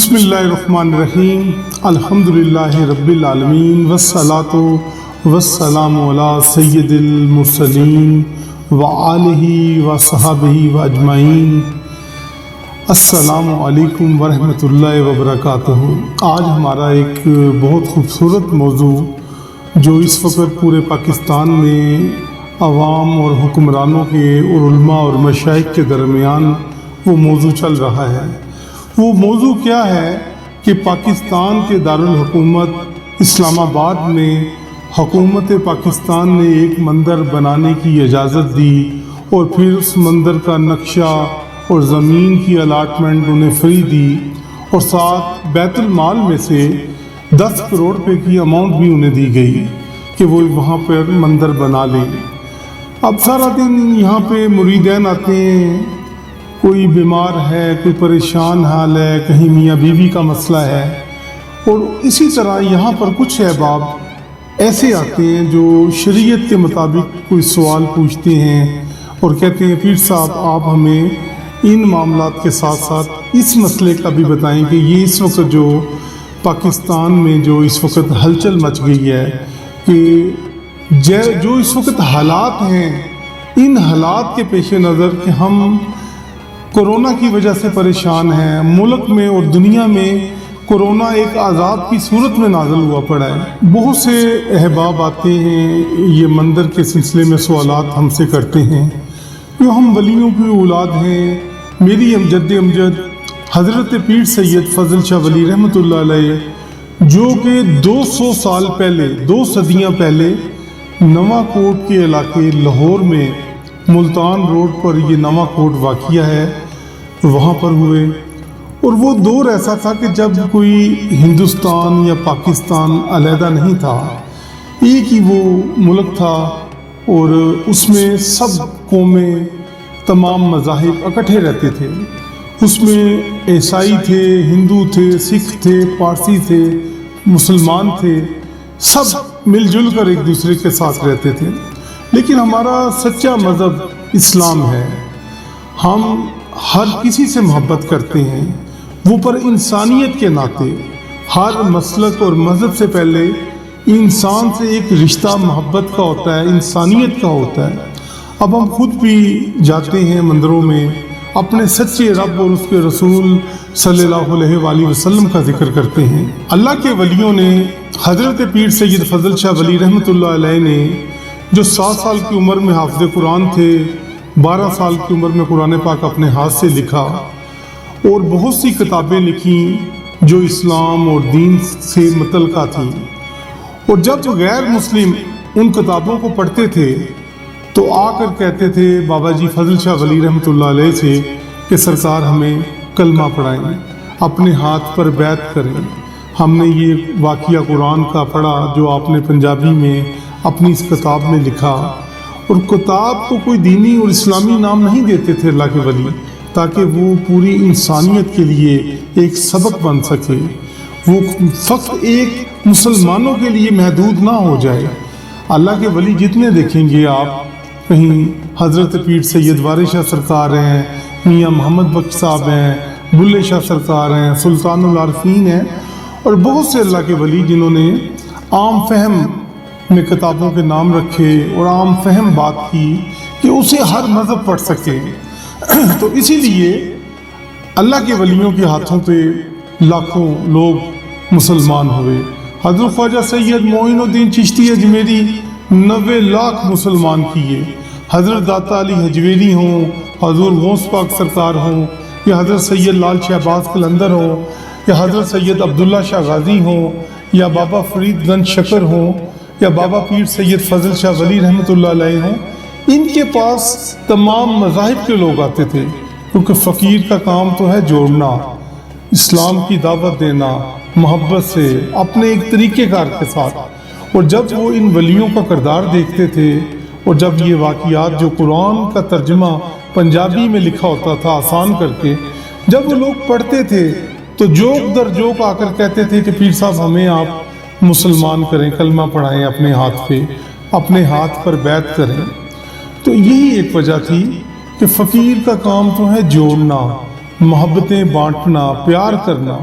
بسم اللہ الرحمن الرحیم الحمدللہ رب العالمین والصلاة والسلام علی سید المرسلین وآلہ وصحبہ واجمعین۔ السلام علیکم ورحمۃ اللہ وبرکاتہ۔ آج ہمارا ایک بہت خوبصورت موضوع جو اس وقت پورے پاکستان میں عوام اور حکمرانوں کے اور علماء اور مشائخ کے درمیان وہ موضوع چل رہا ہے، وہ موضوع کیا ہے کہ پاکستان کے دارالحکومت اسلام آباد میں حکومت پاکستان نے ایک مندر بنانے کی اجازت دی اور پھر اس مندر کا نقشہ اور زمین کی الاٹمنٹ انہیں فری دی اور ساتھ بیت المال میں سے 10 کروڑ روپے کی اماؤنٹ بھی انہیں دی گئی کہ وہ وہاں پر مندر بنا لیں۔ اب سارا دن یہاں پہ مریدین آتے ہیں، کوئی بیمار ہے، کوئی پریشان حال ہے، کہیں میاں بیوی کا مسئلہ ہے، اور اسی طرح یہاں پر کچھ احباب ایسے آتے ہیں جو شریعت کے مطابق کوئی سوال پوچھتے ہیں اور کہتے ہیں پیر صاحب آپ ہمیں ان معاملات کے ساتھ ساتھ اس مسئلے کا بھی بتائیں کہ یہ اس وقت جو پاکستان میں جو اس وقت ہلچل مچ گئی ہے کہ جو اس وقت حالات ہیں، ان حالات کے پیش نظر کہ ہم کورونا کی وجہ سے پریشان ہیں، ملک میں اور دنیا میں کورونا ایک عذاب کی صورت میں نازل ہوا پڑا ہے۔ بہت سے احباب آتے ہیں، یہ مندر کے سلسلے میں سوالات ہم سے کرتے ہیں جو ہم ولیوں کی اولاد ہیں۔ میری امجد حضرت پیر سید فضل شاہ ولی رحمۃ اللہ علیہ جو کہ 200 سال پہلے، 2 صدیاں پہلے نواں کوٹ کے علاقے لاہور میں ملتان روڈ پر یہ نواں کوٹ واقعہ ہے، وہاں پر ہوئے۔ اور وہ دور ایسا تھا کہ جب کوئی ہندوستان یا پاکستان علیحدہ نہیں تھا، ایک ہی وہ ملک تھا اور اس میں سب قومیں، تمام مذاہب اکٹھے رہتے تھے۔ اس میں عیسائی تھے، ہندو تھے، سکھ تھے، پارسی تھے، مسلمان تھے، سب مل جل کر ایک دوسرے کے ساتھ رہتے تھے۔ لیکن ہمارا سچا مذہب اسلام ہے، ہم ہر کسی سے محبت کرتے ہیں، وہ پر انسانیت کے ناطے ہر مسلک اور مذہب سے پہلے انسان سے ایک رشتہ محبت کا ہوتا ہے، انسانیت کا ہوتا ہے۔ اب ہم خود بھی جاتے ہیں مندروں میں، اپنے سچے رب اور اس کے رسول صلی اللہ علیہ وآلہ وسلم کا ذکر کرتے ہیں۔ اللہ کے ولیوں نے، حضرت پیر سید فضل شاہ ولی رحمۃ اللہ علیہ نے جو 7 سال کی عمر میں حافظ قرآن تھے، 12 سال کی عمر میں قرآن پاک اپنے ہاتھ سے لکھا اور بہت سی کتابیں لکھیں جو اسلام اور دین سے متعلقہ تھیں، اور جب غیر مسلم ان کتابوں کو پڑھتے تھے تو آ کر کہتے تھے بابا جی فضل شاہ ولی رحمۃ اللہ علیہ سے کہ سرکار ہمیں کلمہ پڑھائیں، اپنے ہاتھ پر بیعت کریں، ہم نے یہ واقعہ قرآن کا پڑھا جو آپ نے پنجابی میں اپنی اس کتاب میں لکھا۔ اور کتاب کو کوئی دینی اور اسلامی نام نہیں دیتے تھے اللہ کے ولی، تاکہ وہ پوری انسانیت کے لیے ایک سبق بن سکے، وہ فقط ایک مسلمانوں کے لیے محدود نہ ہو جائے۔ اللہ کے ولی جتنے دیکھیں گے آپ، کہیں حضرت پیر سید وارث شاہ سرکار ہیں، میاں محمد بخش صاحب ہیں، بلے شاہ سرکار ہیں، سلطان العارفین ہیں، اور بہت سے اللہ کے ولی جنہوں نے عام فہم میں کتابوں کے نام رکھے اور عام فہم بات کی کہ اسے ہر مذہب پڑھ سکے۔ تو اسی لیے اللہ کے ولیوں کے ہاتھوں پہ لاکھوں لوگ مسلمان ہوئے۔ حضرت خواجہ سید معین الدین چشتی اجمیری 90 لاکھ مسلمان کیے، حضرت داتا علی حجویری ہوں، حضور غوث پاک سرکار ہوں، یا حضرت سید لال شہباز قلندر ہوں، یا حضرت سید عبداللہ شاہ غازی ہوں، یا بابا فرید گنج شکر ہوں، یا بابا پیر سید فضل شاہ ولی رحمۃ اللہ علیہ ہوں، ان کے پاس تمام مذاہب کے لوگ آتے تھے، کیونکہ فقیر کا کام تو ہے جوڑنا، اسلام کی دعوت دینا، محبت سے، اپنے ایک طریقہ کار کے ساتھ۔ اور جب وہ ان ولیوں کا کردار دیکھتے تھے، اور جب یہ واقعات جو قرآن کا ترجمہ پنجابی میں لکھا ہوتا تھا آسان کر کے، جب وہ لوگ پڑھتے تھے تو جوک در جوک آ کر کہتے تھے کہ پیر صاحب ہمیں آپ مسلمان کریں، کلمہ پڑھائیں، اپنے ہاتھ پہ، اپنے ہاتھ پر بیعت کریں۔ تو یہی ایک وجہ تھی کہ فقیر کا کام تو ہے جوڑنا، محبتیں بانٹنا، پیار کرنا۔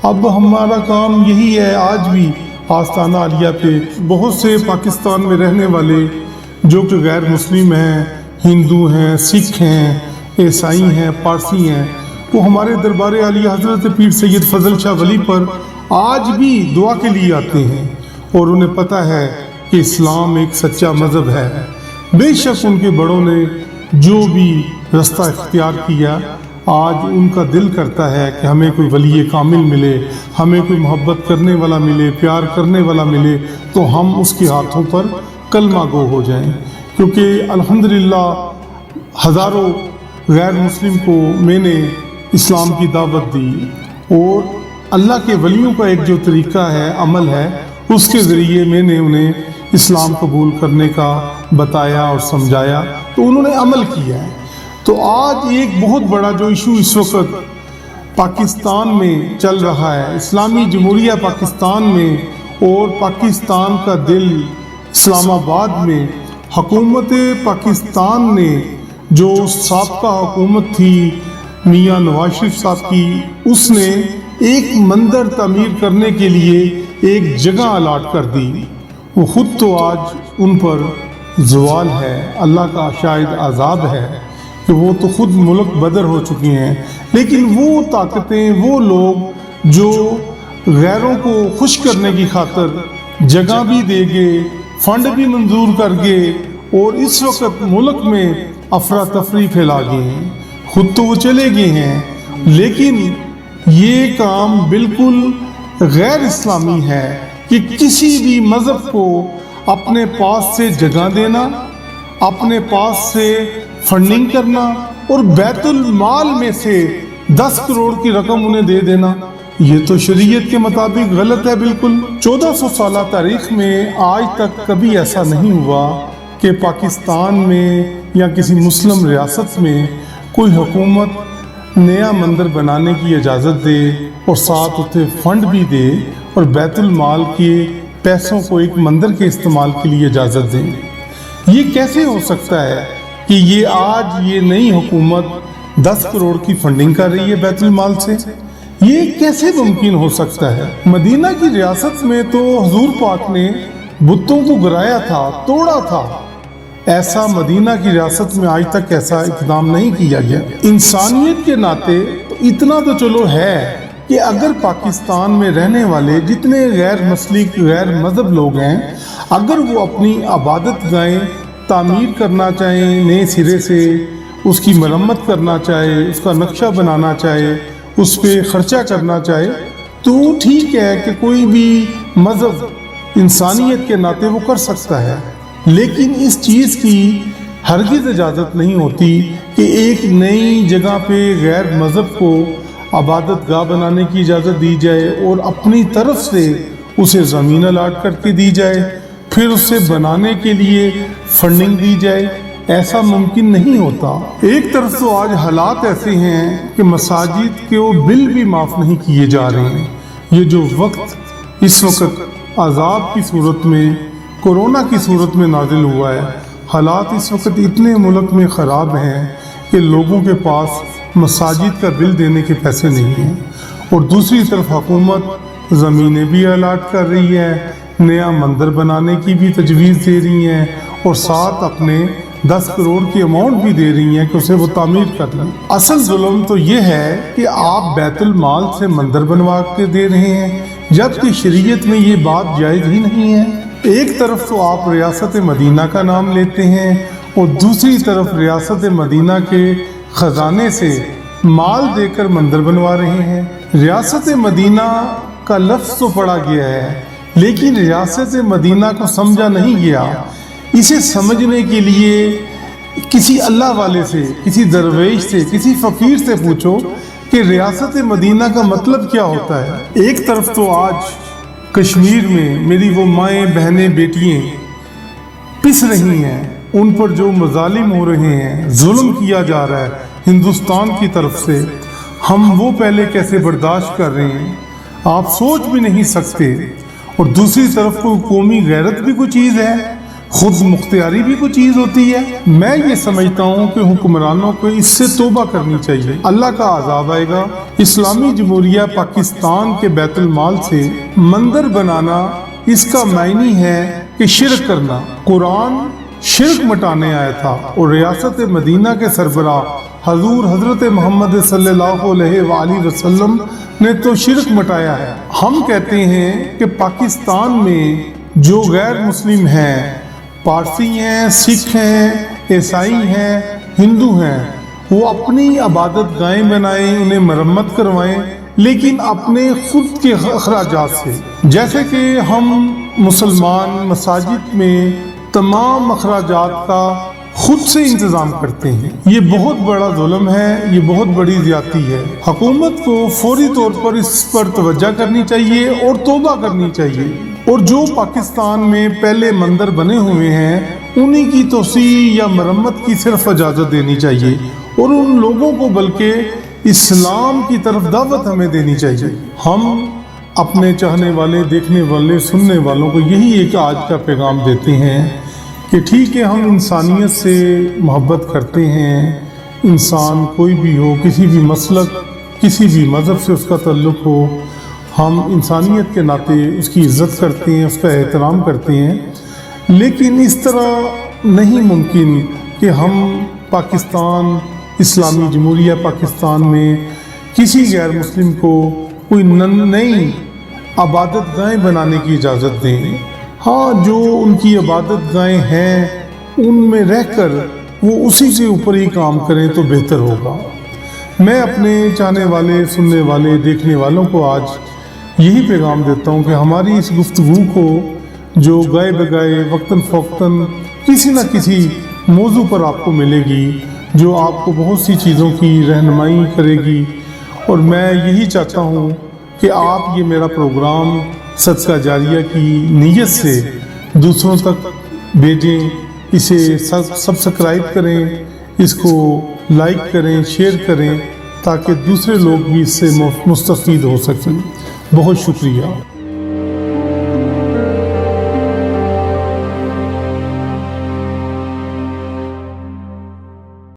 اب ہمارا کام یہی ہے، آج بھی آستانہ عالیہ پہ بہت سے پاکستان میں رہنے والے جو کہ غیر مسلم ہیں، ہندو ہیں، سکھ ہیں، عیسائی ہیں، پارسی ہیں، وہ ہمارے دربار عالیہ حضرت پیر سید فضل شاہ ولی پر آج بھی دعا کے لیے آتے ہیں، اور انہیں پتہ ہے کہ اسلام ایک سچا مذہب ہے۔ بے شک ان کے بڑوں نے جو بھی رستہ اختیار کیا، آج ان کا دل کرتا ہے کہ ہمیں کوئی ولی کامل ملے، ہمیں کوئی محبت کرنے والا ملے، پیار کرنے والا ملے، تو ہم اس کے ہاتھوں پر کلمہ گو ہو جائیں۔ کیونکہ الحمدللہ ہزاروں غیر مسلم کو میں نے اسلام کی دعوت دی، اور اللہ کے ولیوں کا ایک جو طریقہ ہے، عمل ہے، اس کے ذریعے میں نے انہیں اسلام قبول کرنے کا بتایا اور سمجھایا، تو انہوں نے عمل کیا ہے۔ تو آج ایک بہت بڑا جو ایشو اس وقت پاکستان میں چل رہا ہے، اسلامی جمہوریہ پاکستان میں اور پاکستان کا دل اسلام آباد میں، حکومت پاکستان نے جو سابقہ حکومت تھی میاں نواز شریف صاحب کی، اس نے ایک مندر تعمیر کرنے کے لیے ایک جگہ الاٹ کر دی۔ وہ خود تو آج ان پر زوال ہے، اللہ کا شاید عذاب ہے کہ وہ تو خود ملک بدر ہو چکے ہیں، لیکن وہ طاقتیں، وہ لوگ جو غیروں کو خوش کرنے کی خاطر جگہ بھی دے گئے، فنڈ بھی منظور کر گئے، اور اس وقت ملک میں افراتفری پھیلا گئے ہیں، خود تو وہ چلے گئے ہیں، لیکن یہ کام بالکل غیر اسلامی ہے کہ کسی بھی مذہب کو اپنے پاس سے جگہ دینا، اپنے پاس سے فنڈنگ کرنا، اور بیت المال میں سے 10 کروڑ کی رقم انہیں دے دینا، یہ تو شریعت کے مطابق غلط ہے بالکل۔ 1400 سالہ تاریخ میں آج تک کبھی ایسا نہیں ہوا کہ پاکستان میں یا کسی مسلم ریاست میں کوئی حکومت نیا مندر بنانے کی اجازت دے اور ساتھ اسے فنڈ بھی دے اور بیت المال کے پیسوں کو ایک مندر کے استعمال کے لیے اجازت دیں۔ یہ کیسے ہو سکتا ہے کہ یہ آج یہ نئی حکومت 10 کروڑ کی فنڈنگ کر رہی ہے بیت المال سے؟ یہ کیسے ممکن ہو سکتا ہے؟ مدینہ کی ریاست میں تو حضور پاک نے بتوں کو گرایا تھا، توڑا تھا، ایسا مدینہ کی ریاست میں آج تک ایسا اقدام نہیں کیا گیا۔ انسانیت کے ناطے تو اتنا تو چلو ہے کہ اگر پاکستان میں رہنے والے جتنے غیر مسلک، غیر مذہب لوگ ہیں، اگر وہ اپنی عبادت گاہیں تعمیر کرنا چاہیں، نئے سرے سے اس کی مرمت کرنا چاہے، اس کا نقشہ بنانا چاہے، اس پہ خرچہ کرنا چاہے، تو ٹھیک ہے کہ کوئی بھی مذہب انسانیت کے ناطے وہ کر سکتا ہے، لیکن اس چیز کی ہرگز اجازت نہیں ہوتی کہ ایک نئی جگہ پہ غیر مذہب کو عبادت گاہ بنانے کی اجازت دی جائے اور اپنی طرف سے اسے زمین الاٹ کر کے دی جائے، پھر اسے بنانے کے لیے فنڈنگ دی جائے۔ ایسا ممکن نہیں ہوتا۔ ایک طرف تو آج حالات ایسے ہیں کہ مساجد کے وہ بل بھی معاف نہیں کیے جا رہے ہیں۔ یہ جو وقت اس وقت عذاب کی صورت میں، کورونا کی صورت میں نازل ہوا ہے، حالات اس وقت اتنے ملک میں خراب ہیں کہ لوگوں کے پاس مساجد کا بل دینے کے پیسے نہیں ہیں، اور دوسری طرف حکومت زمینیں بھی الاٹ کر رہی ہے، نیا مندر بنانے کی بھی تجویز دے رہی ہیں، اور ساتھ اپنے 10 کروڑ کی اماؤنٹ بھی دے رہی ہیں کہ اسے وہ تعمیر کر لیں۔ اصل ظلم تو یہ ہے کہ آپ بیت المال سے مندر بنوا کے دے رہے ہیں، جبکہ شریعت میں یہ بات جائز ہی نہیں ہے۔ ایک طرف تو آپ ریاست مدینہ کا نام لیتے ہیں اور دوسری طرف ریاست مدینہ کے خزانے سے مال دے کر مندر بنوا رہے ہیں۔ ریاست مدینہ کا لفظ تو پڑھا گیا ہے، لیکن ریاست مدینہ کو سمجھا نہیں گیا۔ اسے سمجھنے کے لیے کسی اللہ والے سے، کسی درویش سے، کسی فقیر سے پوچھو کہ ریاست مدینہ کا مطلب کیا ہوتا ہے۔ ایک طرف تو آج کشمیر میں میری وہ مائیں، بہنیں، بیٹیاں پس رہی ہیں، ان پر جو مظالم ہو رہے ہیں، ظلم کیا جا رہا ہے ہندوستان کی طرف سے، ہم وہ پہلے کیسے برداشت کر رہے ہیں آپ سوچ بھی نہیں سکتے۔ اور دوسری طرف کوئی قومی غیرت بھی کوئی چیز ہے، خود مختاری بھی کوئی چیز ہوتی ہے؟ میں یہ سمجھتا ہوں کہ حکمرانوں کو اس سے توبہ کرنی چاہیے، اللہ کا عذاب آئے گا۔ اسلامی جمہوریہ پاکستان کے بیت المال سے مندر بنانا، اس کا معنی ہے کہ شرک کرنا۔ قرآن شرک مٹانے آیا تھا اور ریاست مدینہ کے سربراہ حضور حضرت محمد صلی اللہ علیہ وآلہ وسلم نے تو شرک مٹایا ہے۔ ہم کہتے ہیں کہ پاکستان میں جو غیر مسلم ہیں، پارسی ہیں، سکھ ہیں، عیسائی ہیں، ہندو ہیں، وہ اپنی عبادت گاہیں بنائیں، انہیں مرمت کروائیں، لیکن اپنے خود کے اخراجات سے۔ جیسے کہ ہم مسلمان مساجد میں تمام اخراجات کا خود سے انتظام کرتے ہیں، یہ بہت بڑا ظلم ہے، یہ بہت بڑی زیادتی ہے۔ حکومت کو فوری طور پر اس پر توجہ کرنی چاہیے اور توبہ کرنی چاہیے، اور جو پاکستان میں پہلے مندر بنے ہوئے ہیں انہی کی توسیع یا مرمت کی صرف اجازت دینی چاہیے، اور ان لوگوں کو بلکہ اسلام کی طرف دعوت ہمیں دینی چاہیے۔ ہم اپنے چاہنے والے، دیکھنے والے، سننے والوں کو یہی ایک آج کا پیغام دیتے ہیں کہ ٹھیک ہے، ہم انسانیت سے محبت کرتے ہیں، انسان کوئی بھی ہو، کسی بھی مسلک، کسی بھی مذہب سے اس کا تعلق ہو، ہم انسانیت کے ناطے اس کی عزت کرتے ہیں، اس کا احترام کرتے ہیں، لیکن اس طرح نہیں ممکن کہ ہم پاکستان، اسلامی جمہوریہ پاکستان میں کسی غیر مسلم کو کوئی نئی عبادت گاہیں بنانے کی اجازت دیں۔ ہاں، جو ان کی عبادت گاہیں ہیں ان میں رہ کر وہ اسی سے اوپر ہی کام کریں تو بہتر ہوگا۔ میں اپنے چاہنے والے، سننے والے، دیکھنے والوں کو آج یہی پیغام دیتا ہوں کہ ہماری اس گفتگو کو جو گائے بگائے وقتاً فوقتاً کسی نہ کسی موضوع پر آپ کو ملے گی، جو آپ کو بہت سی چیزوں کی رہنمائی کرے گی، اور میں یہی چاہتا ہوں کہ آپ یہ میرا پروگرام صدقہ جاریہ کی نیت سے دوسروں تک بھیجیں، اسے سبسکرائب کریں، اس کو لائک کریں، شیئر کریں، تاکہ دوسرے لوگ بھی اس سے مستفید ہو سکیں۔ بہت شکریہ۔